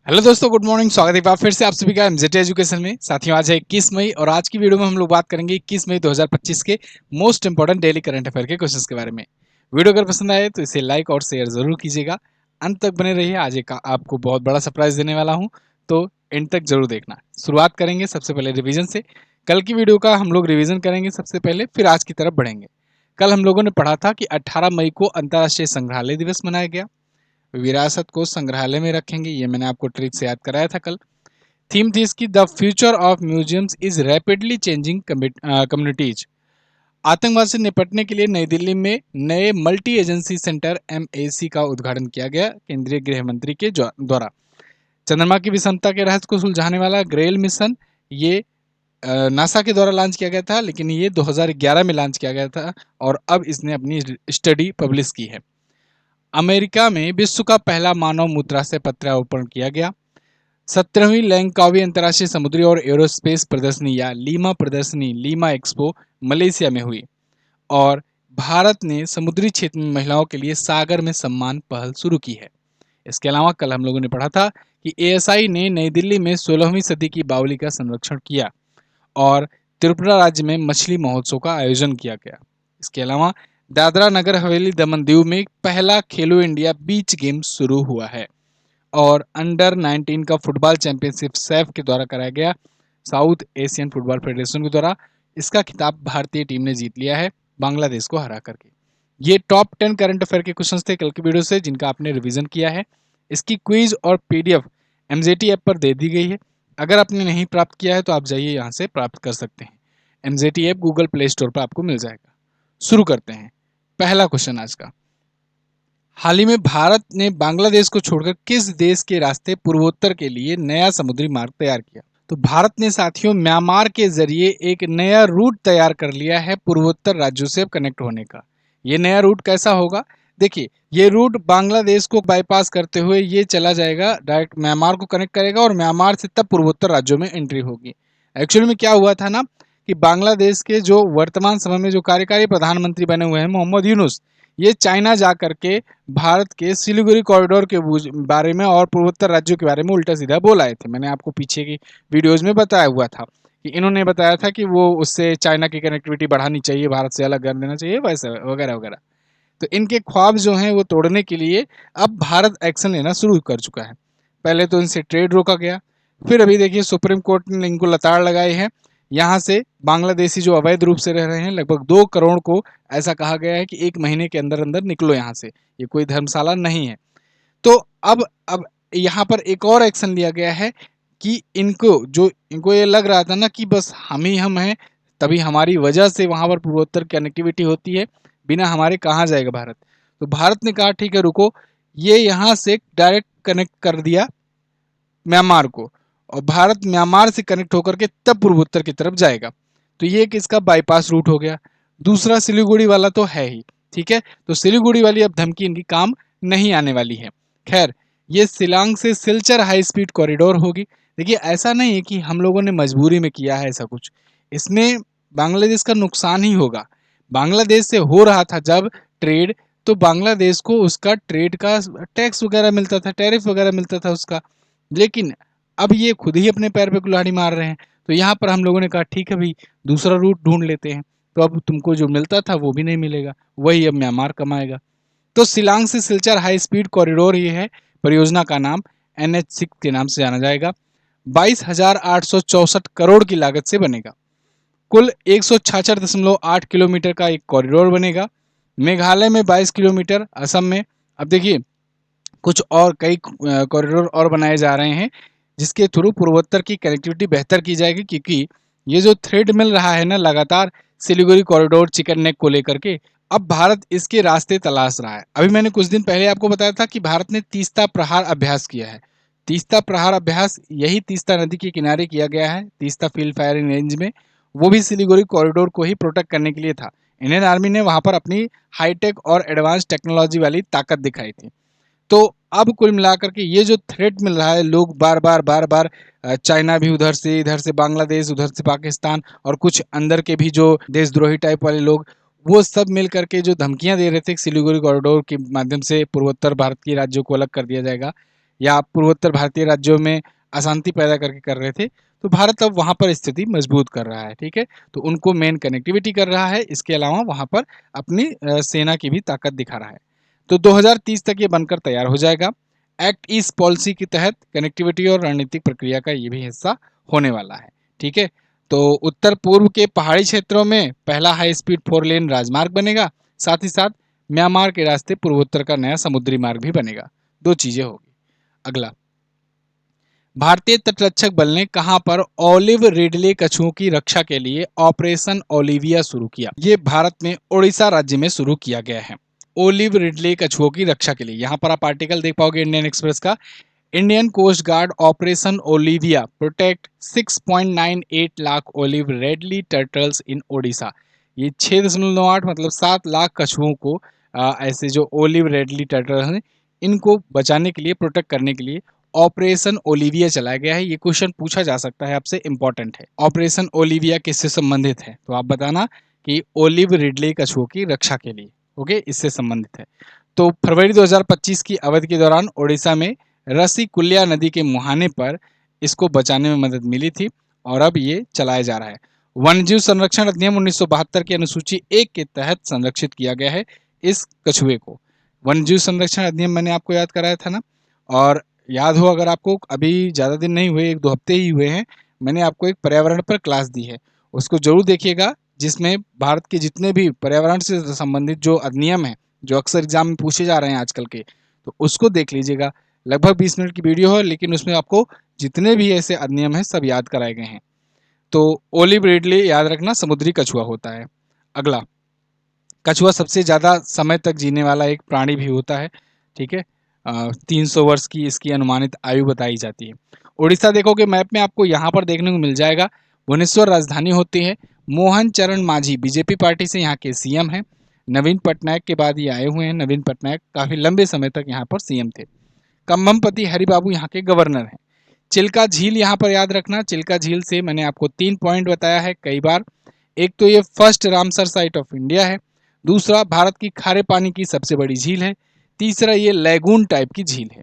Hello दोस्तों, good morning. स्वागत है एक बार फिर से आप सभी का एमजेटी एजुकेशन में। साथियों, आज है 21 मई और आज की वीडियो में हम लोग बात करेंगे 21 मई 2025 के most important daily current affair के क्वेश्चंस के बारे में। वीडियो अगर पसंद आए तो इसे लाइक और शेयर जरूर कीजिएगा। अंत तक बने रहिए, आज एक आपको बहुत बड़ा सरप्राइज देने वाला हूँ, तो एंड तक जरूर देखना। शुरुआत करेंगे सबसे पहले रिवीजन से। कल की वीडियो का हम लोग रिवीजन करेंगे सबसे पहले, फिर आज की तरफ बढ़ेंगे। कल हम लोगों ने पढ़ा था कि 18 मई को अंतर्राष्ट्रीय संग्रहालय दिवस मनाया गया। विरासत को संग्रहालय में रखेंगे, ये मैंने आपको ट्रिक से याद कराया था कल। थीम थी इसकी the future of museums is rapidly changing communities. आतंकवाद से निपटने के लिए नई दिल्ली में नए मल्टी एजेंसी सेंटर एमएसी का उद्घाटन किया गया केंद्रीय गृह मंत्री के द्वारा। चंद्रमा की विषमता के रहस्य को सुलझाने वाला ग्रेल मिशन, ये नासा के द्वारा लॉन्च किया गया था, लेकिन ये 2011 में लॉन्च किया गया था और अब इसने अपनी स्टडी पब्लिश की है। अमेरिका में विश्व का पहला मानव मुद्रा से पत्रारोपण किया गया। 17वीं लैंकावी अंतर्राष्ट्रीय समुद्री और एरोस्पेस प्रदर्शनी या लीमा प्रदर्शनी लीमा एक्सपो मलेशिया में हुई। और भारत ने समुद्री क्षेत्र में महिलाओं के लिए सागर में सम्मान पहल शुरू की है। इसके अलावा कल हम लोगों ने पढ़ा था कि एएसआई ने नई दिल्ली में 16वीं सदी की बावली का संरक्षण किया और त्रिपुरा राज्य में मछली महोत्सव का आयोजन किया गया। इसके अलावा दादरा नगर हवेली दमन दीव में पहला खेलो इंडिया बीच गेम शुरू हुआ है और अंडर 19 का फुटबॉल चैंपियनशिप सैफ के द्वारा कराया गया, साउथ एशियन फुटबॉल फेडरेशन के द्वारा। इसका खिताब भारतीय टीम ने जीत लिया है बांग्लादेश को हरा करके। ये टॉप 10 करंट अफेयर के क्वेश्चंस थे कल की वीडियो से, जिनका आपने रिवीजन किया है। इसकी क्विज और पीडीएफ एमजेटी ऐप पर दे दी गई है। अगर आपने नहीं प्राप्त किया है तो आप जाइए यहाँ से प्राप्त कर सकते हैं। MJT app Google play store पर आपको मिल जाएगा। शुरू करते हैं। पहला क्वेश्चन आज का, हाल ही में भारत ने बांग्लादेश को छोड़कर किस देश के रास्ते पूर्वोत्तर के लिए नया समुद्री मार्ग तैयार किया? तो भारत ने साथियों म्यांमार के जरिए एक नया रूट तैयार कर लिया है पूर्वोत्तर राज्यों से कनेक्ट होने का। ये नया रूट कैसा होगा? देखिए, ये रूट बांग्लादेश को बाईपास करते हुए ये चला जाएगा, डायरेक्ट म्यांमार को कनेक्ट करेगा और म्यांमार से तब पूर्वोत्तर राज्यों में एंट्री होगी। एक्चुअली में क्या हुआ था ना कि बांग्लादेश के जो वर्तमान समय में जो कार्यकारी प्रधानमंत्री बने हुए हैं मोहम्मद यूनुस, ये चाइना जा करके भारत के सिलीगुड़ी कॉरिडोर के बारे में और पूर्वोत्तर राज्यों के बारे में उल्टा सीधा बोल आए थे। मैंने आपको पीछे की वीडियोज में बताया हुआ था कि इन्होंने बताया था कि वो उससे चाइना की कनेक्टिविटी बढ़ानी चाहिए, भारत से अलग कर देना चाहिए, वैसे वगैरह वगैरह। तो इनके ख्वाब जो हैं वो तोड़ने के लिए अब भारत एक्शन लेना शुरू कर चुका है। पहले तो इनसे ट्रेड रोका गया, फिर अभी देखिए सुप्रीम कोर्ट ने इनको लताड़ लगाई है। यहाँ से बांग्लादेशी जो अवैध रूप से रह रहे हैं लगभग 2 करोड़ को, ऐसा कहा गया है कि 1 महीने के अंदर अंदर निकलो यहाँ से, ये कोई धर्मशाला नहीं है। तो अब यहाँ पर एक और एक्शन लिया गया है कि इनको ये लग रहा था ना कि बस हम ही हम हैं, तभी हमारी वजह से वहाँ पर पूर्वोत्तर कनेक्टिविटी होती है, बिना हमारे कहाँ जाएगा भारत। तो भारत ने कहा ठीक है रुको, ये यहाँ से डायरेक्ट कनेक्ट कर दिया म्यांमार को, और भारत म्यांमार से कनेक्ट होकर के तब पूर्वोत्तर की तरफ जाएगा। तो ये एक इसका बाईपास रूट हो गया। दूसरा सिलीगुड़ी वाला तो है ही, ठीक है। तो सिलीगुड़ी वाली अब धमकी इनकी काम नहीं आने वाली है। खैर, ये शिलांग से सिलचर हाई स्पीड कॉरिडोर होगी। देखिए, ऐसा नहीं है कि हम लोगों ने मजबूरी में किया है ऐसा कुछ, इसमें बांग्लादेश का नुकसान ही होगा। बांग्लादेश से हो रहा था जब ट्रेड, तो बांग्लादेश को उसका ट्रेड का टैक्स वगैरह मिलता था, टैरिफ वगैरह मिलता था उसका। लेकिन अब ये खुद ही अपने पैर पे कुल्हाड़ी मार रहे हैं। तो यहाँ पर हम लोगों ने कहा ठीक है भाई, दूसरा रूट ढूंढ लेते हैं। तो अब तुमको जो मिलता था वो भी नहीं मिलेगा, वही अब म्यांमार कमाएगा। तो शिलांग से सिलचर हाई स्पीड कॉरिडोर ये है, परियोजना का नाम NH6 के नाम से जाना जाएगा। 22,864 करोड़ की लागत से बनेगा। कुल 166.8 किलोमीटर का एक कॉरिडोर बनेगा। मेघालय में 22 किलोमीटर, असम में। अब देखिए, कुछ और कई कॉरिडोर और बनाए जा रहे हैं जिसके थ्रू पूर्वोत्तर की कनेक्टिविटी बेहतर की जाएगी, क्योंकि ये जो थ्रेड मिल रहा है ना लगातार सिलीगुड़ी कॉरिडोर चिकन नेक को लेकर के, अब भारत इसके रास्ते तलाश रहा है। अभी मैंने कुछ दिन पहले आपको बताया था कि भारत ने तीस्ता प्रहार अभ्यास किया है। तीस्ता प्रहार अभ्यास यही तीस्ता नदी के किनारे किया गया है, तीस्ता फील्ड फायरिंग रेंज में। वो भी सिलीगुड़ी कॉरिडोर को ही प्रोटेक्ट करने के लिए था। इंडियन आर्मी ने वहां पर अपनी हाईटेक और एडवांस टेक्नोलॉजी वाली ताकत दिखाई थी। तो अब कुल मिलाकर के ये जो थ्रेट मिल रहा है, लोग बार बार चाइना भी उधर से, इधर से बांग्लादेश, उधर से पाकिस्तान, और कुछ अंदर के भी जो देशद्रोही टाइप वाले लोग, वो सब मिल करके जो धमकियां दे रहे थे सिलीगुड़ी कॉरिडोर के माध्यम से पूर्वोत्तर भारत के राज्यों को अलग कर दिया जाएगा, या पूर्वोत्तर भारतीय राज्यों में अशांति पैदा करके कर रहे थे, तो भारत अब वहाँ पर स्थिति मजबूत कर रहा है, ठीक है। तो उनको मेन कनेक्टिविटी कर रहा है, इसके अलावा वहाँ पर अपनी सेना की भी ताकत दिखा रहा है। तो 2030 तक ये बनकर तैयार हो जाएगा। एक्ट ईस्ट पॉलिसी के तहत कनेक्टिविटी और रणनीतिक प्रक्रिया का ये भी हिस्सा होने वाला है, ठीक है। तो उत्तर पूर्व के पहाड़ी क्षेत्रों में पहला हाई स्पीड 4 लेन राजमार्ग बनेगा, साथ ही साथ म्यांमार के रास्ते पूर्वोत्तर का नया समुद्री मार्ग भी बनेगा। 2 चीजें होगी। अगला, भारतीय तटरक्षक बल ने कहां पर ओलिव रिडले कछुओं की रक्षा के लिए ऑपरेशन ओलिविया शुरू किया? ये भारत में ओडिशा राज्य में शुरू किया गया है, ओलिव रिडले कछुओं की रक्षा के लिए। यहां पर आप आर्टिकल देख पाओगे इंडियन एक्सप्रेस का, Indian coast guard operation Olivia protect 6.98 lakh olive ridley turtles in Odisha. ये 6.8 मतलब 7 लाख कछुओं को ऐसे जो ओलिव रेडली टर्टल हैं इनको बचाने के लिए, प्रोटेक्ट करने के लिए ऑपरेशन ओलिविया चलाया गया है। ये क्वेश्चन पूछा जा सकता है आपसे, इंपॉर्टेंट है। ऑपरेशन ओलिविया किससे संबंधित है? तो आप बताना कि ओलिव रिडले कछुओं की रक्षा के लिए, ओके, इससे संबंधित है। तो फरवरी 2025 की अवधि के दौरान ओडिशा में रसीकुल्या नदी के मुहाने पर इसको बचाने में मदद मिली थी और अब ये चलाया जा रहा है। वन्यजीव संरक्षण अधिनियम 1972 की अनुसूची 1 के तहत संरक्षित किया गया है इस कछुए को। वन्यजीव संरक्षण अधिनियम मैंने आपको याद कराया था ना, और याद हो अगर आपको, अभी ज़्यादा दिन नहीं हुए, 1-2 हफ्ते ही हुए हैं, मैंने आपको एक पर्यावरण पर क्लास दी है, उसको जरूर देखिएगा, जिसमें भारत के जितने भी पर्यावरण से संबंधित जो अधिनियम है, जो अक्सर एग्जाम में पूछे जा रहे हैं आजकल के, तो उसको देख लीजिएगा। लगभग 20 मिनट की वीडियो है, लेकिन उसमें आपको जितने भी ऐसे अधिनियम हैं सब याद कराए गए हैं। तो ओलिव रिडले याद रखना समुद्री कछुआ होता है। अगला, कछुआ सबसे ज़्यादा समय तक जीने वाला एक प्राणी भी होता है, ठीक है। 300 वर्ष की इसकी अनुमानित आयु बताई जाती है। उड़ीसा देखोगे मैप में आपको यहाँ पर देखने को मिल जाएगा, भुवनेश्वर राजधानी होती है। मोहन चरण मांझी बीजेपी पार्टी से यहाँ के सीएम हैं। नवीन पटनायक के बाद ये आए हुए हैं। नवीन पटनायक काफ़ी लंबे समय तक यहाँ पर सीएम थे। कम्भमपति हरिबाबू यहाँ के गवर्नर हैं। चिल्का झील यहाँ पर याद रखना, चिल्का झील से मैंने आपको 3 पॉइंट बताया है कई बार। एक तो ये first Ramsar site of India है, दूसरा भारत की खारे पानी की सबसे बड़ी झील है, तीसरा ये लैगून टाइप की झील है।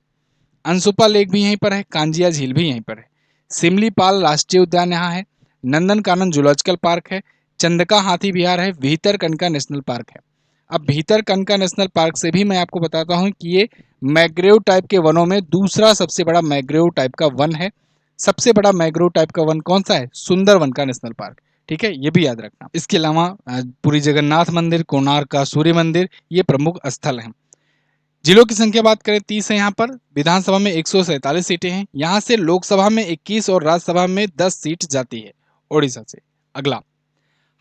अंसुपा लेक भी यहीं पर है, कांजिया झील भी यहीं पर है। सिमलीपाल राष्ट्रीय उद्यान यहाँ है, नंदनकानन जूलॉजिकल पार्क है, चंदका हाथी विहार है, भीतरकनिका नेशनल पार्क है। अब भीतरकनिका नेशनल पार्क से भी मैं आपको बताता हूँ कि ये मैग्रोव टाइप के वनों में दूसरा सबसे बड़ा मैग्रोव टाइप का वन है। सबसे बड़ा मैग्रोव टाइप का वन कौन सा है? सुंदरवन का नेशनल पार्क, ठीक है, ये भी याद रखना। इसके अलावा पुरी जगन्नाथ मंदिर, कोणार्क का सूर्य मंदिर, ये प्रमुख स्थल हैं। जिलों की संख्या बात करें 30 है यहाँ पर। विधानसभा में 147 सीटें हैं। यहाँ से लोकसभा में 21 और राज्यसभा में 10 सीट जाती है ओडिशा से। अगला,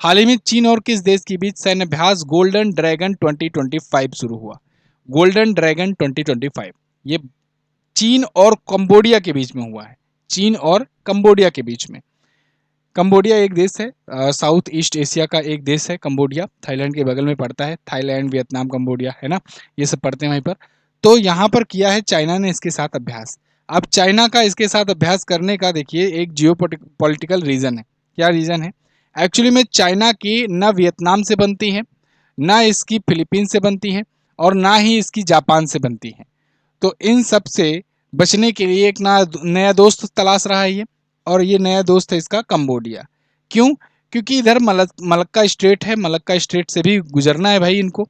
हाल ही में चीन और किस देश के बीच सैन्य अभ्यास गोल्डन ड्रैगन 2025 शुरू हुआ? गोल्डन ड्रैगन 2025 ये चीन और कंबोडिया के बीच में हुआ है। चीन और कंबोडिया के बीच में। कंबोडिया एक देश है, साउथ ईस्ट एशिया का एक देश है कंबोडिया, थाईलैंड के बगल में पड़ता है। थाईलैंड, वियतनाम, कंबोडिया, है ना, ये सब पड़ते हैं वहीं पर। तो यहाँ पर किया है चाइना ने इसके साथ अभ्यास। अब चाइना का इसके साथ अभ्यास करने का देखिए एक जियो पॉलिटिकल रीजन है। क्या रीजन है? एक्चुअली में चाइना की न वियतनाम से बनती है, ना इसकी फिलीपीन से बनती है, और ना ही इसकी जापान से बनती है। तो इन सब से बचने के लिए एक नया दोस्त तलाश रहा है ये, और ये नया दोस्त है इसका कंबोडिया। क्यों? क्योंकि इधर मलक्का स्ट्रेट है, मलक्का स्ट्रेट से भी गुजरना है भाई इनको।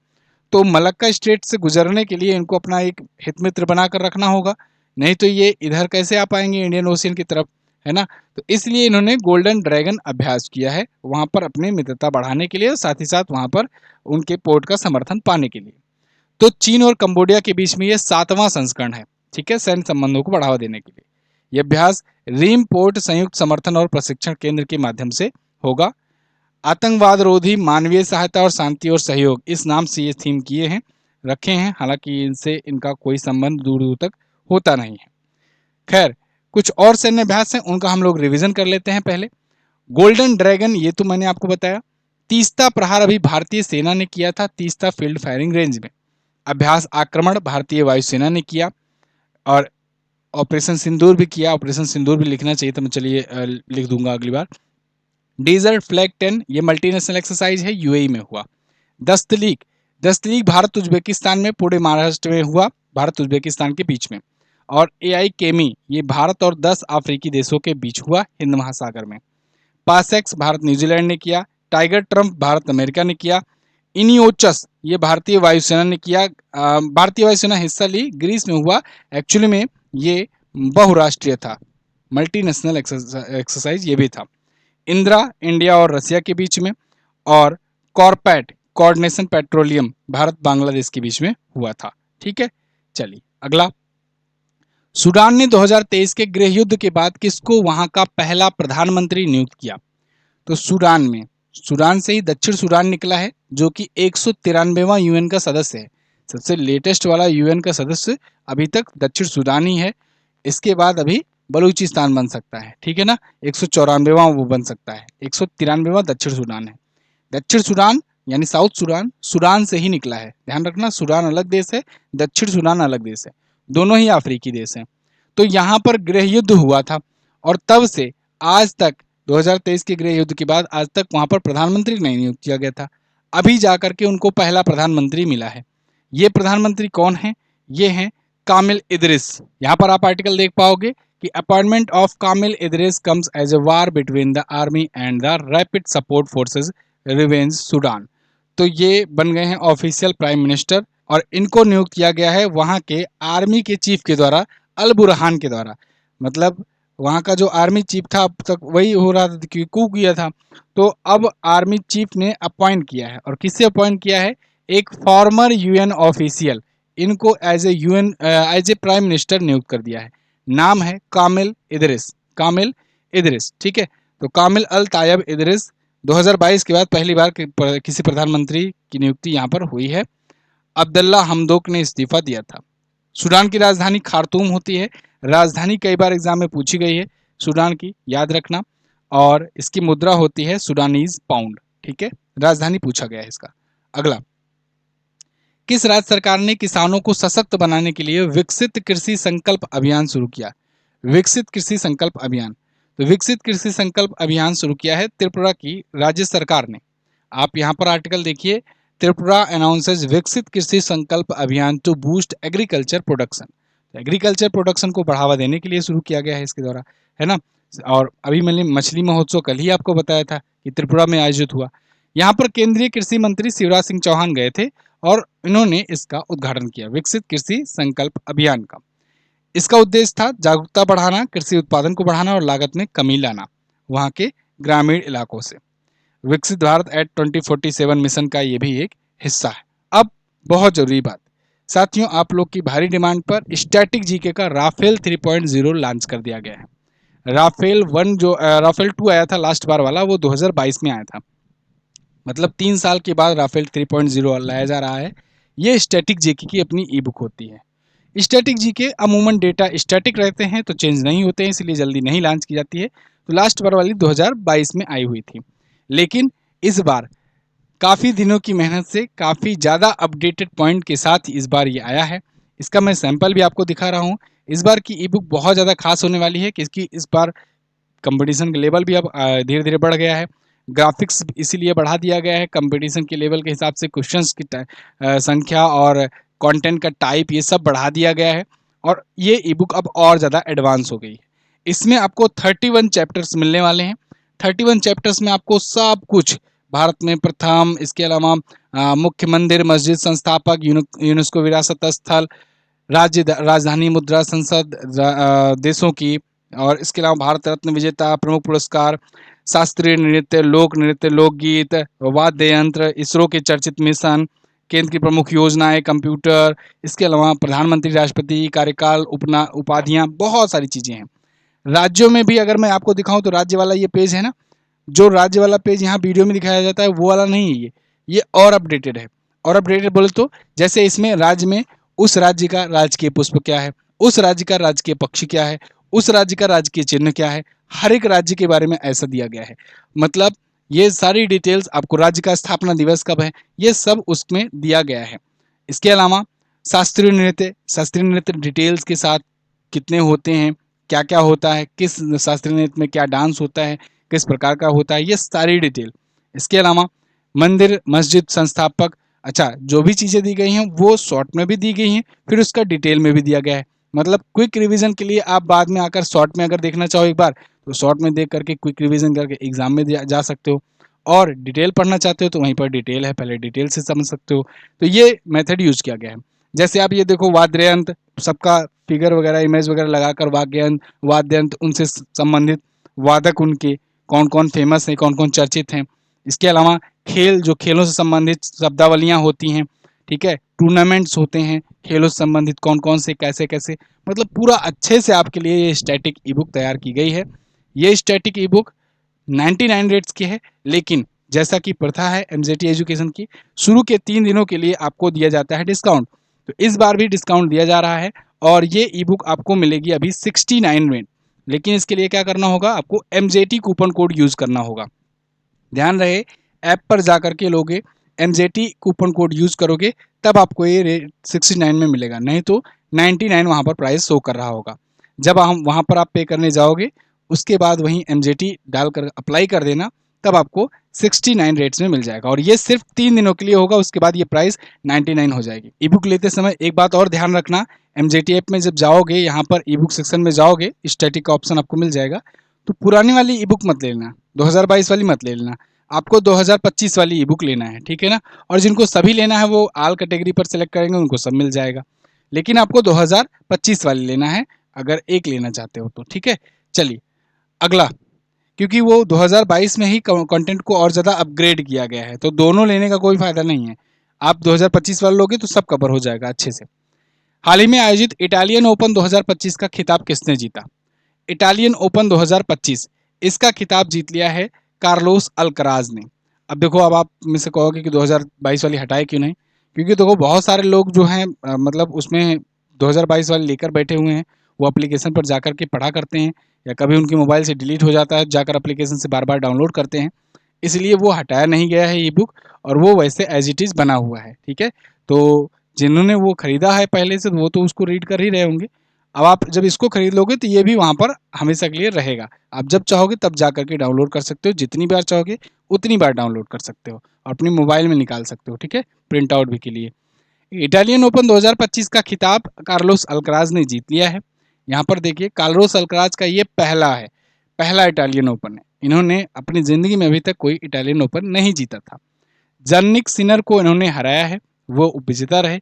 तो मलक्का स्ट्रेट से गुजरने के लिए इनको अपना एक हित मित्र बनाकर रखना होगा, नहीं तो ये इधर कैसे आ पाएंगे इंडियन ओशियन की तरफ, है ना। तो इसलिए इन्होंने गोल्डन ड्रैगन अभ्यास किया है वहाँ पर अपनी मित्रता बढ़ाने के लिए, साथ ही साथ वहाँ पर उनके पोर्ट का समर्थन पाने के लिए। तो चीन और कंबोडिया के बीच में ये 7वां संस्करण है, ठीक है, सैन्य संबंधों को बढ़ावा देने के लिए। यह अभ्यास रीम पोर्ट संयुक्त समर्थन और प्रशिक्षण केंद्र के माध्यम से होगा। आतंकवाद रोधी, मानवीय सहायता और शांति और सहयोग, इस नाम से ये थीम किए हैं, रखे हैं। हालांकि इनसे इनका कोई संबंध दूर दूर तक होता नहीं है। खैर, कुछ और सैन्य अभ्यास हैं, उनका हम लोग रिवीजन कर लेते हैं पहले। गोल्डन ड्रैगन ये तो मैंने आपको बताया। तीस्ता प्रहार अभी भारतीय सेना ने किया था तीस्ता फील्ड फायरिंग रेंज में। अभ्यास आक्रमण भारतीय वायुसेना ने किया, और ऑपरेशन सिंदूर भी किया। ऑपरेशन सिंदूर भी लिखना चाहिए तो मैं चलिए लिख दूंगा अगली बार। डेजर्ट फ्लैग 10 ये मल्टीनेशनल एक्सरसाइज है, यूएई में हुआ। दस्तलीक, दस्तलीक भारत उज्बेकिस्तान में, पूरे महाराष्ट्र में हुआ, भारत उज्बेकिस्तान के बीच में। और एआई केमी ये भारत और 10 अफ्रीकी देशों के बीच हुआ हिंद महासागर में। पासेक्स भारत न्यूजीलैंड ने किया। टाइगर ट्रम्प भारत अमेरिका ने किया। इनियोचस ये भारतीय वायुसेना ने किया। भारतीय वायुसेना हिस्सा ली, ग्रीस में हुआ। एक्चुअली में ये बहुराष्ट्रीय था, मल्टीनेशनल एक्सरसाइज ये भी था। इंदिरा इंडिया और रसिया के बीच में। और कॉर्पेट कोऑर्डिनेशन पेट्रोलियम भारत बांग्लादेश के बीच में हुआ था। ठीक है, चलिए अगला। सूडान ने 2023 के गृह युद्ध के बाद किसको वहां का पहला प्रधानमंत्री नियुक्त किया? तो सूडान से ही दक्षिण सूडान निकला है, जो कि 193वां यूएन का सदस्य है। सबसे लेटेस्ट वाला यूएन का सदस्य अभी तक दक्षिण सूडान ही है। इसके बाद अभी बलूचिस्तान बन सकता है, ठीक है ना। 194वां वो बन सकता है, 193वां दक्षिण सूडान है। दक्षिण सूडान यानी साउथ सूडान, सूडान से ही निकला है, ध्यान रखना। सूडान अलग देश है, दक्षिण सूडान अलग देश है, दोनों ही अफ्रीकी देश हैं। तो यहाँ पर गृह युद्ध हुआ था और तब से आज तक 2023 के गृह युद्ध के बाद आज तक वहां पर प्रधानमंत्री नहीं नियुक्त किया गया था। अभी जाकर के उनको पहला प्रधानमंत्री मिला है। ये प्रधानमंत्री कौन है? ये हैं कामिल इदरिस। यहाँ पर आप आर्टिकल देख पाओगे कि appointment of Kamil Idris comes as a war between the army and the rapid support forces revenge Sudan. तो ये बन गए हैं ऑफिशियल प्राइम मिनिस्टर और इनको नियुक्त किया गया है वहां के आर्मी के चीफ के द्वारा, अल बुरहान के द्वारा। मतलब वहां का जो आर्मी चीफ था अब तक वही हो रहा था कि कू किया था, तो अब आर्मी चीफ ने अपॉइंट किया है। और किससे अपॉइंट किया है? एक फॉर्मर यूएन ऑफिशियल, इनको as a UN as a prime minister नियुक्त कर दिया है। नाम है कामिल इदरिस, कामिल इदरिस, ठीक है। तो कामिल अल तायब इदरिस 2022 के बाद पहली बार किसी प्रधानमंत्री की नियुक्ति यहाँ पर हुई है। अब्दुल्ला हमदोक ने इस्तीफा दिया था। सूडान की राजधानी खार्तूम होती है। राजधानी कई बार एग्जाम में पूछी गई है सूडान की, याद रखना। और इसकी मुद्रा होती है सूडानीज पाउंड, ठीक है। राजधानी पूछा गया है इसका। अगला, किस राज्य सरकार ने किसानों को सशक्त बनाने के लिए विकसित कृषि संकल्प अभियान शुरू किया? विकसित कृषि संकल्प अभियान, तो विकसित कृषि संकल्प अभियान शुरू किया है त्रिपुरा की राज्य सरकार ने। आप यहाँ पर आर्टिकल देखिए, त्रिपुरा अनाउंसेस विकसित कृषि संकल्प अभियान to boost agriculture production. Agriculture production को बढ़ावा देने के लिए शुरू किया गया है इसके द्वारा, है ना। और अभी मैंने मछली महोत्सव कल ही आपको बताया था कि त्रिपुरा में आयोजित हुआ। यहाँ पर केंद्रीय कृषि मंत्री शिवराज सिंह चौहान गए थे और इन्होंने इसका उद्घाटन किया, विकसित कृषि संकल्प अभियान का। इसका उद्देश्य था जागरूकता बढ़ाना, कृषि उत्पादन को बढ़ाना और लागत में कमी लाना वहां के ग्रामीण इलाकों से। विकसित भारत एट 2047 मिशन का ये भी एक हिस्सा है। अब बहुत जरूरी बात साथियों, आप लोग की भारी डिमांड पर स्टैटिक जीके का राफेल 3.0 लॉन्च कर दिया गया है। राफेल 1 जो राफेल 2 आया था लास्ट बार वाला, वो 2022 में आया था। मतलब 3 साल के बाद राफेल 3.0 लाया जा रहा है। ये स्टैटिक जीके की अपनी ई बुक होती है। स्टैटिक जीके अमूमन डेटा स्टैटिक रहते हैं तो चेंज नहीं होते हैं, इसलिए जल्दी नहीं लॉन्च की जाती है। तो लास्ट बार वाली 2022 में आई हुई थी, लेकिन इस बार काफ़ी दिनों की मेहनत से काफ़ी ज़्यादा अपडेटेड पॉइंट के साथ इस बार ये आया है। इसका मैं सैंपल भी आपको दिखा रहा हूँ। इस बार की ई बुक बहुत ज़्यादा खास होने वाली है क्योंकि इस बार कंपटीशन का लेवल भी अब धीरे धीरे बढ़ गया है। ग्राफिक्स इसीलिए बढ़ा दिया गया है, कंपटीशन के लेवल के हिसाब से क्वेश्चंस की संख्या और कंटेंट का टाइप ये सब बढ़ा दिया गया है। और ये ई बुक अब और ज़्यादा एडवांस हो गई है। इसमें आपको 31 चैप्टर्स मिलने वाले हैं। 31 चैप्टर्स में आपको सब कुछ, भारत में प्रथम, इसके अलावा मुख्य मंदिर, मस्जिद, संस्थापक, यूनेस्को विरासत स्थल, राजधानी, मुद्रा, संसद, देशों की, और इसके अलावा भारत रत्न विजेता, प्रमुख पुरस्कार, शास्त्रीय नृत्य, लोक नृत्य, लोकगीत, वाद्य यंत्र, इसरो के चर्चित मिशन, केंद्र की प्रमुख योजनाएं, कंप्यूटर, इसके अलावा प्रधानमंत्री, राष्ट्रपति कार्यकाल, उपाधियां, बहुत सारी चीजें हैं। राज्यों में भी अगर मैं आपको दिखाऊं तो राज्य वाला ये पेज है ना, जो राज्य वाला पेज यहाँ वीडियो में दिखाया जाता है वो वाला नहीं है ये और अपडेटेड है। और अपडेटेड बोले तो जैसे इसमें राज्य में उस राज्य का राजकीय पुष्प क्या है, उस राज्य का राजकीय पक्षी क्या है, उस राज्य का राजकीय चिन्ह क्या है, हर एक राज्य के बारे में ऐसा दिया गया है। मतलब ये सारी डिटेल्स आपको, राज्य का स्थापना दिवस कब है, ये सब उसमें दिया गया है। इसके अलावा शास्त्रीय नृत्य डिटेल्स के साथ कितने होते हैं, क्या क्या होता है, किस शास्त्रीय नृत्य में क्या डांस होता है, किस प्रकार का होता है, ये सारी डिटेल। इसके अलावा मंदिर, मस्जिद, संस्थापक, अच्छा जो भी चीज़ें दी गई हैं वो शॉर्ट में भी दी गई हैं, फिर उसका डिटेल में भी दिया गया है। मतलब क्विक रिवीजन के लिए आप बाद में आकर शॉर्ट में अगर देखना चाहो एक बार, तो शॉर्ट में देख करके क्विक रिवीजन करके एग्जाम में जा सकते हो, और डिटेल पढ़ना चाहते हो तो वहीं पर डिटेल है, पहले डिटेल से समझ सकते हो। तो ये मेथड यूज किया गया है। जैसे आप ये देखो, वाद्ययंत्र, सबका फिगर वगैरह इमेज वगैरह लगाकर वाद्ययंत्र उनसे संबंधित वादक, उनके कौन कौन फेमस हैं, कौन कौन चर्चित हैं। इसके अलावा खेल, जो खेलों से संबंधित शब्दावलियाँ होती हैं, ठीक है, टूर्नामेंट्स होते हैं खेलों से संबंधित, कौन कौन से कैसे कैसे, मतलब पूरा अच्छे से आपके लिए ये स्टैटिक ई बुक तैयार की गई है। ये स्टैटिक ई बुक 99 रेट्स की है, लेकिन जैसा कि प्रथा है एमजेटी एजुकेशन की, शुरू के 3 दिनों के लिए आपको दिया जाता है डिस्काउंट। तो इस बार भी डिस्काउंट दिया जा रहा है और ये ई बुक आपको मिलेगी अभी 69 में। लेकिन इसके लिए क्या करना होगा, आपको एमजेटी कूपन कोड यूज करना होगा। ध्यान रहे, ऐप पर जाकर के लोगे, एमजेटी कूपन कोड यूज करोगे, तब आपको ये रेट 69 में मिलेगा, नहीं तो 99 वहाँ पर प्राइस शो कर रहा होगा। जब हम वहाँ पर आप पे करने जाओगे, उसके बाद वहीं एमजेटी डालकर अप्लाई कर देना, तब आपको 69 रेट्स में मिल जाएगा, और ये सिर्फ 3 दिनों के लिए होगा, उसके बाद ये प्राइस 99 हो जाएगी। ई बुक लेते समय एक बात और ध्यान रखना, एमजेटी ऐप में जब जाओगे, यहाँ पर ई बुक सेक्शन में जाओगे, स्टैटिक का ऑप्शन आपको मिल जाएगा, तो पुरानी वाली ई बुक मत ले लेना, 2022 वाली मत ले लेना, आपको 2025 वाली ई बुक लेना है, ठीक है ना। और जिनको सभी लेना है वो आल कैटेगरी पर सेलेक्ट करेंगे, उनको सब मिल जाएगा, लेकिन आपको 2025 वाली लेना है अगर एक लेना चाहते हो तो, ठीक है। चलिए अगला, क्योंकि वो 2022 में ही कंटेंट को और ज़्यादा अपग्रेड किया गया है, तो दोनों लेने का कोई फायदा नहीं है। आप 2025 वाला लोगे तो सब कवर हो जाएगा अच्छे से। हाल ही में आयोजित इटालियन ओपन 2025 का खिताब किसने जीता? इटालियन ओपन 2025, इसका खिताब जीत लिया है कार्लोस अल्कराज ने। अब देखो, अब आप में से कहोगे कि 2022 वाली हटाए क्यों नहीं, क्योंकि देखो बहुत सारे लोग जो हैं मतलब उसमें 2022 वाली लेकर बैठे हुए हैं, वो एप्लीकेशन पर जाकर के पढ़ा करते हैं, या कभी उनके मोबाइल से डिलीट हो जाता है, जाकर एप्लीकेशन से बार बार डाउनलोड करते हैं, इसलिए वो हटाया नहीं गया है ई बुक, और वो वैसे एज इट इज़ बना हुआ है, ठीक है। तो जिन्होंने वो खरीदा है पहले से, वो तो उसको रीड कर ही रहे होंगे। अब आप जब इसको खरीद लोगे तो ये भी वहाँ पर हमेशा के लिए रहेगा, आप जब चाहोगे तब जा करके डाउनलोड कर सकते हो, जितनी बार चाहोगे उतनी बार डाउनलोड कर सकते हो, और अपनी मोबाइल में निकाल सकते हो, ठीक है, प्रिंट आउट भी के लिए। इटालियन ओपन 2025 का खिताब कार्लोस अल्कराज ने जीत लिया है। यहाँ पर देखिए, कार्लोस अल्कराज का ये पहला इटालियन ओपन है, इन्होंने अपनी ज़िंदगी में अभी तक कोई इटालियन ओपन नहीं जीता था। जर्निक सिनर को इन्होंने हराया है, वो उपविजेता रहे।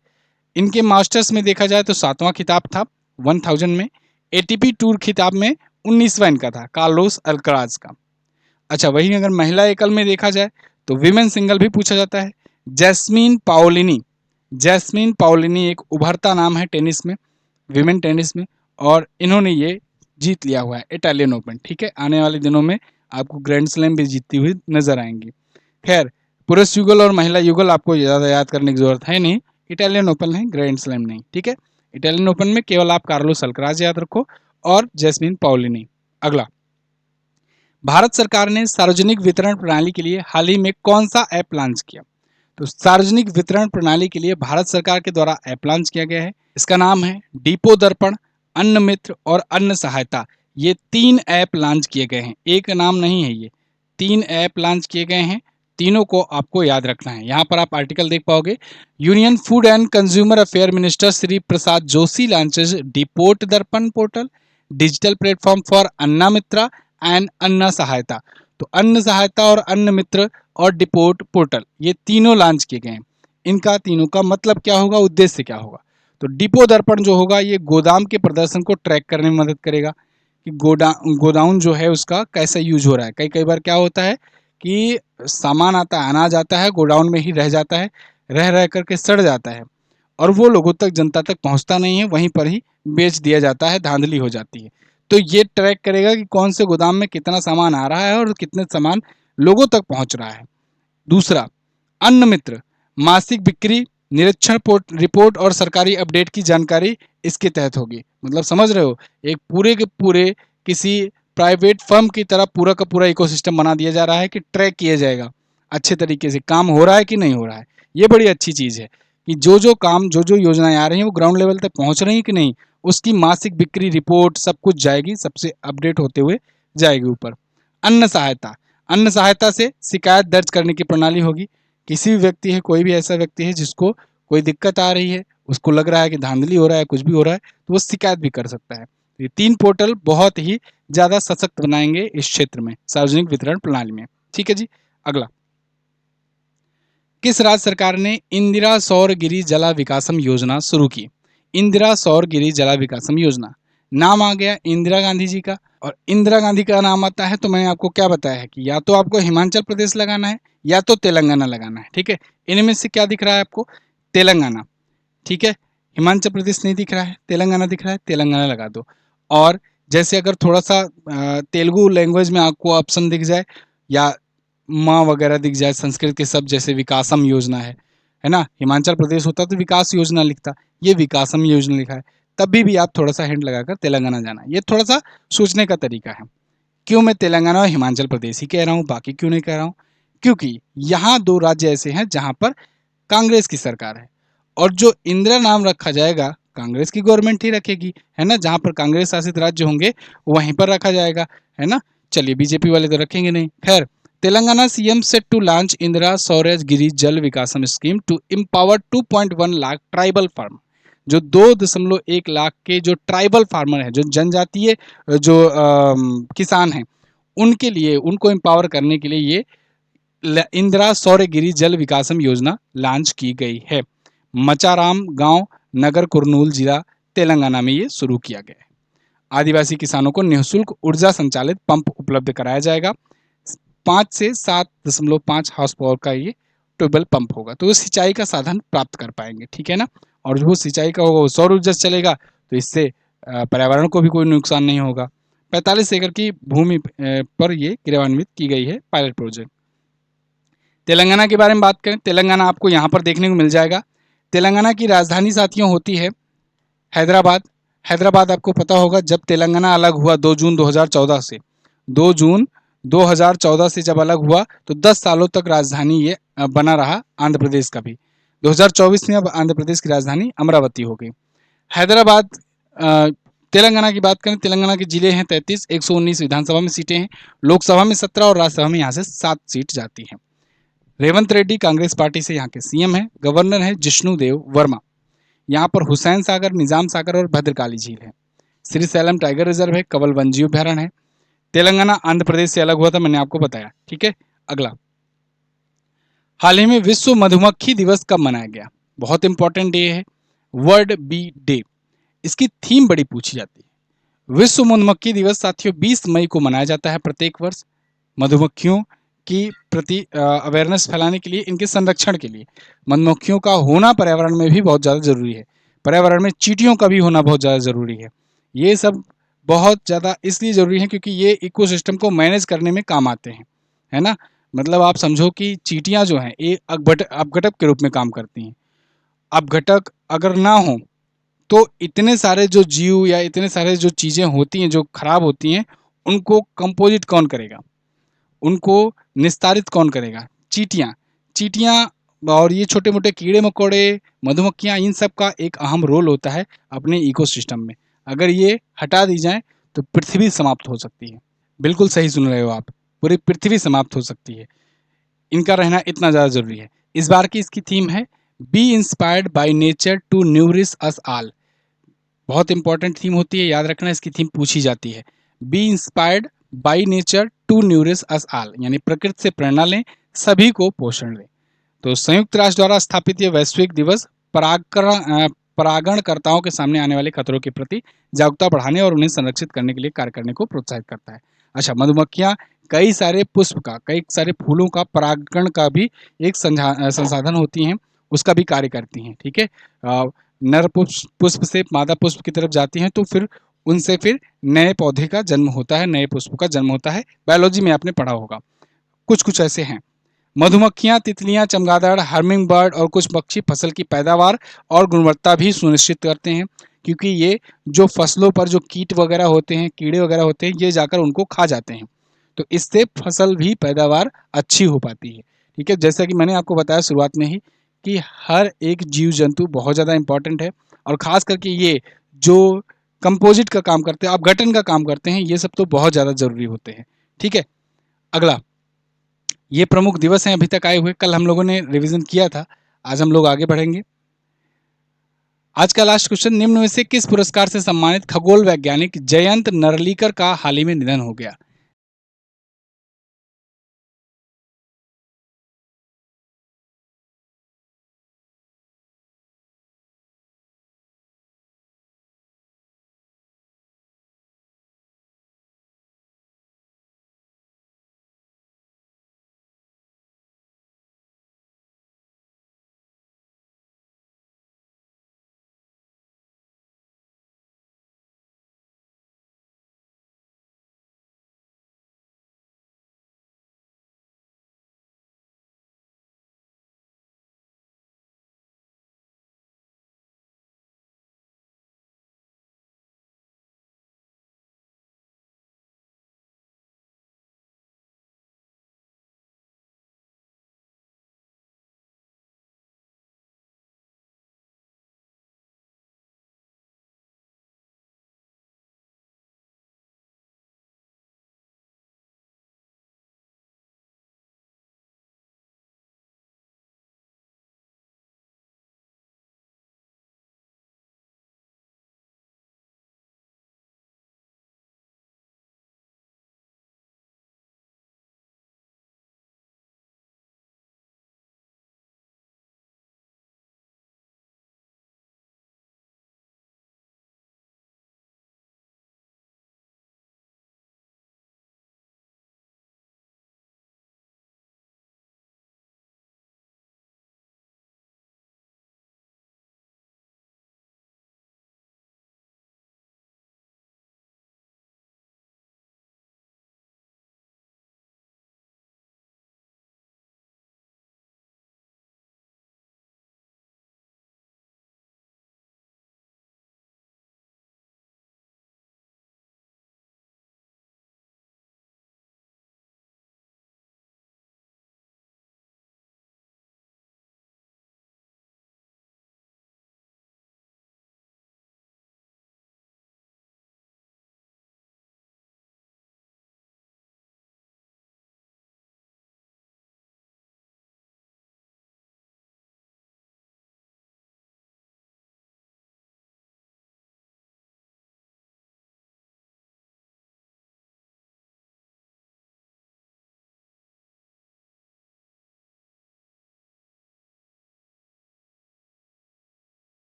इनके मास्टर्स में देखा जाए तो 7वां खिताब था 1000 में, एटीपी टूर खिताब में 19वां इनका था, कार्लोस अल्कराज का। अच्छा, वहीं अगर महिला एकल में देखा जाए तो विमेन सिंगल भी पूछा जाता है, जैस्मीन पाओलिनी। जैस्मीन पाओलिनी एक उभरता नाम है टेनिस में, विमेन टेनिस में, और इन्होंने ये जीत लिया हुआ है इटालियन ओपन, ठीक है। आने वाले दिनों में आपको ग्रैंड स्लैम भी जीतती हुई नजर आएंगी। खैर, पुरुष युगल और महिला युगल आपको ज़्यादा याद करने की जरूरत है नहीं, इटालियन ओपन है, ग्रैंड स्लैम नहीं, ठीक है। इटालियन ओपन में केवल आप कार्लोस अल्कराज याद रखो और जैस्मिन पाओलिनी। अगला, भारत सरकार ने सार्वजनिक वितरण प्रणाली के लिए हाल ही में कौन सा ऐप लॉन्च किया? तो सार्वजनिक वितरण प्रणाली के लिए भारत सरकार के द्वारा ऐप लॉन्च किया गया है, इसका नाम है डिपो दर्पण, अन्न मित्र और अन्न सहायता। ये 3 ऐप लॉन्च किए गए हैं, एक नाम नहीं है, ये 3 ऐप लॉन्च किए गए हैं, तीनों को आपको याद रखना है। यहाँ पर आप आर्टिकल देख पाओगे, union food and consumer affair minister Shri Prasad Joshi launches depot Darpan portal, digital platform for Anna Mitra and Anna Sahayata. तो अन्न सहायता और अन्न मित्र और डिपोट पोर्टल, ये तीनों लॉन्च किए गए हैं। इनका तीनों का मतलब क्या होगा, उद्देश्य क्या होगा? तो डिपो दर्पण जो होगा, ये गोदाम के प्रदर्शन को ट्रैक करने में मदद करेगा कि गोडाउन जो है उसका कैसा यूज हो रहा है। कई कई बार क्या होता है कि सामान आता है, अनाज आता है, गोडाउन में ही रह जाता है, रह रह करके सड़ जाता है, और वो लोगों तक, जनता तक पहुंचता नहीं है, वहीं पर ही बेच दिया जाता है, धांधली हो जाती है। तो ये ट्रैक करेगा कि कौन से गोदाम में कितना सामान आ रहा है और कितने सामान लोगों तक पहुंच रहा है। दूसरा, अन्न मित्र, मासिक बिक्री निरीक्षण रिपोर्ट और सरकारी अपडेट की जानकारी इसके तहत होगी। मतलब समझ रहे हो, एक पूरे के पूरे किसी प्राइवेट फर्म की तरह पूरा का पूरा इकोसिस्टम बना दिया जा रहा है कि ट्रैक किया जाएगा अच्छे तरीके से काम हो रहा है कि नहीं हो रहा है। ये बड़ी अच्छी चीज़ है कि जो जो काम, जो जो योजनाएं आ रही हैं वो ग्राउंड लेवल तक पहुंच रही हैं कि नहीं, उसकी मासिक बिक्री रिपोर्ट सब कुछ जाएगी, सबसे अपडेट होते हुए जाएगी ऊपर। अन्न सहायता, अन्न सहायता से शिकायत दर्ज करने की प्रणाली होगी। किसी भी व्यक्ति है, कोई भी ऐसा व्यक्ति है जिसको कोई दिक्कत आ रही है, उसको लग रहा है कि धांधली हो रहा है, कुछ भी हो रहा है, तो वो शिकायत भी कर सकता है। तो ये 3 पोर्टल बहुत ही ज़्यादा सशक्त बनाएँगे इस क्षेत्र में, सार्वजनिक वितरण प्रणाली में। ठीक है जी, अगला। किस राज्य सरकार ने इंदिरा सौर गिरि जला विकासम योजना शुरू की? इंदिरा सौर गिरि जला विकासम योजना। नाम आ गया इंदिरा गांधी जी का, और इंदिरा गांधी का नाम आता है तो मैंने आपको क्या बताया है कि या तो आपको हिमाचल प्रदेश लगाना है या तो तेलंगाना लगाना है। ठीक है, इनमें से क्या दिख रहा है आपको? तेलंगाना। ठीक है, हिमाचल प्रदेश नहीं दिख रहा है, तेलंगाना दिख रहा है, तेलंगाना लगा दो। और जैसे अगर थोड़ा सा तेलुगु लैंग्वेज में आपको ऑप्शन दिख जाए या माँ वगैरह दिख जाए संस्कृत के शब्द, जैसे विकासम योजना है ना, हिमाचल प्रदेश होता तो विकास योजना लिखता, ये विकासम योजना लिखा है, तब भी आप थोड़ा सा हिंट लगाकर तेलंगाना जाना। ये थोड़ा सा सोचने का तरीका है। क्यों मैं तेलंगाना और हिमाचल प्रदेश ही कह रहा हूँ, बाकी क्यों नहीं कह रहा हूँ? क्योंकि यहाँ 2 राज्य ऐसे हैं जहाँ पर कांग्रेस की सरकार है, और जो इंदिरा नाम रखा जाएगा कांग्रेस की गवर्नमेंट ही रखेगी, है ना, जहाँ पर कांग्रेस शासित राज्य होंगे वहीं पर रखा जाएगा, है ना। चलिए, बीजेपी वाले तो रखेंगे नहीं। खैर, Telangana CM set to launch Indira Saura Giri Jal Vikasam scheme to empower 2.1 lakh tribal farm. जो 2.1 लाख के जो ट्राइबल फार्मर हैं, जो जनजातीय जो किसान हैं, उनके लिए, उनको एम्पावर करने के लिए ये इंदिरा सौर गिरी जल विकासम योजना लॉन्च की गई है। मचाराम गांव, नगर कुरनूल जिला, तेलंगाना में ये शुरू किया गया है। आदिवासी किसानों को निःशुल्क ऊर्जा संचालित पंप उपलब्ध कराया जाएगा। 5 से 7.5 हॉर्स पावर का ये ट्यूबवेल पंप होगा, तो वो सिंचाई का साधन प्राप्त कर पाएंगे। ठीक है ना, और जो सिंचाई का होगा वो सौर ऊर्जा से चलेगा, तो इससे पर्यावरण को भी कोई नुकसान नहीं होगा। 45 एकड़ की भूमि पर ये क्रियान्वित की गई है पायलट प्रोजेक्ट। तेलंगाना के बारे में बात करें, तेलंगाना आपको यहाँ पर देखने को मिल जाएगा। तेलंगाना की राजधानी साथियों होती है हैदराबाद। हैदराबाद आपको पता होगा, जब तेलंगाना अलग हुआ 2 जून 2014 से, 2 जून 2014 से जब अलग हुआ तो 10 सालों तक राजधानी ये बना रहा आंध्र प्रदेश का भी। 2024 में अब आंध्र प्रदेश की राजधानी अमरावती हो गई। हैदराबाद तेलंगाना की बात करें, तेलंगाना के जिले हैं 33, 119 विधानसभा में सीटें हैं, लोकसभा में 17 और राज्यसभा में यहाँ से 7 सीट जाती हैं। रेवंत रेड्डी कांग्रेस पार्टी से यहाँ के सीएम हैं। गवर्नर है जिष्णुदेव वर्मा। यहाँ पर हुसैन सागर, निजाम सागर और भद्रकाली झील है। श्री सैलम टाइगर रिजर्व है, कंवल वन्यजीव अभ्यारण्य है। तेलंगाना आंध्र प्रदेश से अलग हुआ था, मैंने आपको बताया। ठीक है, अगला। हाल ही में विश्व मधुमक्खी दिवस कब मनाया गया? बहुत इंपॉर्टेंट डे है, वर्ल्ड बी डे। इसकी थीम बड़ी पूछी जाती है। विश्व मधुमक्खी दिवस साथियों 20 मई को मनाया जाता है प्रत्येक वर्ष। मधुमक्खियों की प्रति अवेयरनेस फैलाने के लिए, इनके संरक्षण के लिए। मधुमक्खियों का होना पर्यावरण में भी बहुत ज़्यादा जरूरी है। पर्यावरण में चींटियों का भी होना बहुत ज़्यादा जरूरी है। ये सब बहुत ज़्यादा इसलिए जरूरी है क्योंकि ये इकोसिस्टम को मैनेज करने में काम आते हैं, है ना। मतलब आप समझो कि चींटियां जो हैं ये अपघटक के रूप में काम करती हैं। अपघटक अगर ना हो तो इतने सारे जो जीव या इतने सारे जो चीज़ें होती हैं जो खराब होती हैं, उनको कंपोजिट कौन करेगा, उनको निस्तारित कौन करेगा? चींटियाँ। चींटियाँ और ये छोटे-मोटे कीड़े-मकोड़े, मधुमक्खियाँ, इन सब का एक अहम रोल होता है अपने इकोसिस्टम में। अगर ये हटा दी जाएँ तो पृथ्वी समाप्त हो सकती है। बिल्कुल सही सुन रहे हो आप, पूरी पृथ्वी समाप्त हो सकती है। इनका रहना इतना ज़्यादा ज़रूरी है। इस बार की इसकी थीम है be inspired by nature to nourish us all. बहुत इंपॉर्टेंट थीम होती है, याद रखना, इसकी थीम पूछी जाती है। Be inspired by nature to nourish us all, यानी प्रकृति से प्रेरणा लें, सभी को पोषण दें। तो संयुक्त राष्ट्र द्वारा स्थापित ये वैश्विक दिवस परागणकर्ताओं के सामने आने वाले खतरों के प्रति जागरूकता बढ़ाने और उन्हें संरक्षित करने के लिए कार्य करने को प्रोत्साहित करता है। अच्छा, मधुमक्खियां कई सारे पुष्प का, कई सारे फूलों का परागण का भी एक संसाधन होती हैं, उसका भी कार्य करती हैं। ठीक है, नर पुष्प पुष्प से मादा पुष्प की तरफ जाती हैं तो फिर उनसे फिर नए पौधे का जन्म होता है, नए पुष्प का जन्म होता है। बायोलॉजी में आपने पढ़ा होगा। कुछ कुछ ऐसे हैं। मधुमक्खियां, तितलियां, चमगादड़, हर्मिंग बर्ड और कुछ पक्षी फसल की पैदावार और गुणवत्ता भी सुनिश्चित करते हैं, क्योंकि ये जो फसलों पर जो कीट वगैरह होते हैं, कीड़े वगैरह होते हैं, ये जाकर उनको खा जाते हैं। तो इससे फसल भी पैदावार अच्छी हो पाती है। ठीक है, जैसा कि मैंने आपको बताया शुरुआत में ही कि हर एक जीव जंतु बहुत ज़्यादा इंपॉर्टेंट है, और ख़ास करके ये जो कंपोजिट का काम करते हैं, अपघटन का काम करते हैं, ये सब तो बहुत ज़्यादा ज़रूरी होते हैं। ठीक है, अगला। ये प्रमुख दिवस हैं अभी तक आए हुए, कल हम लोगों ने रिवीजन किया था, आज हम लोग आगे बढ़ेंगे। आज का लास्ट क्वेश्चन, निम्न में से किस पुरस्कार से सम्मानित खगोल वैज्ञानिक जयंत नरलीकर का हाल ही में निधन हो गया?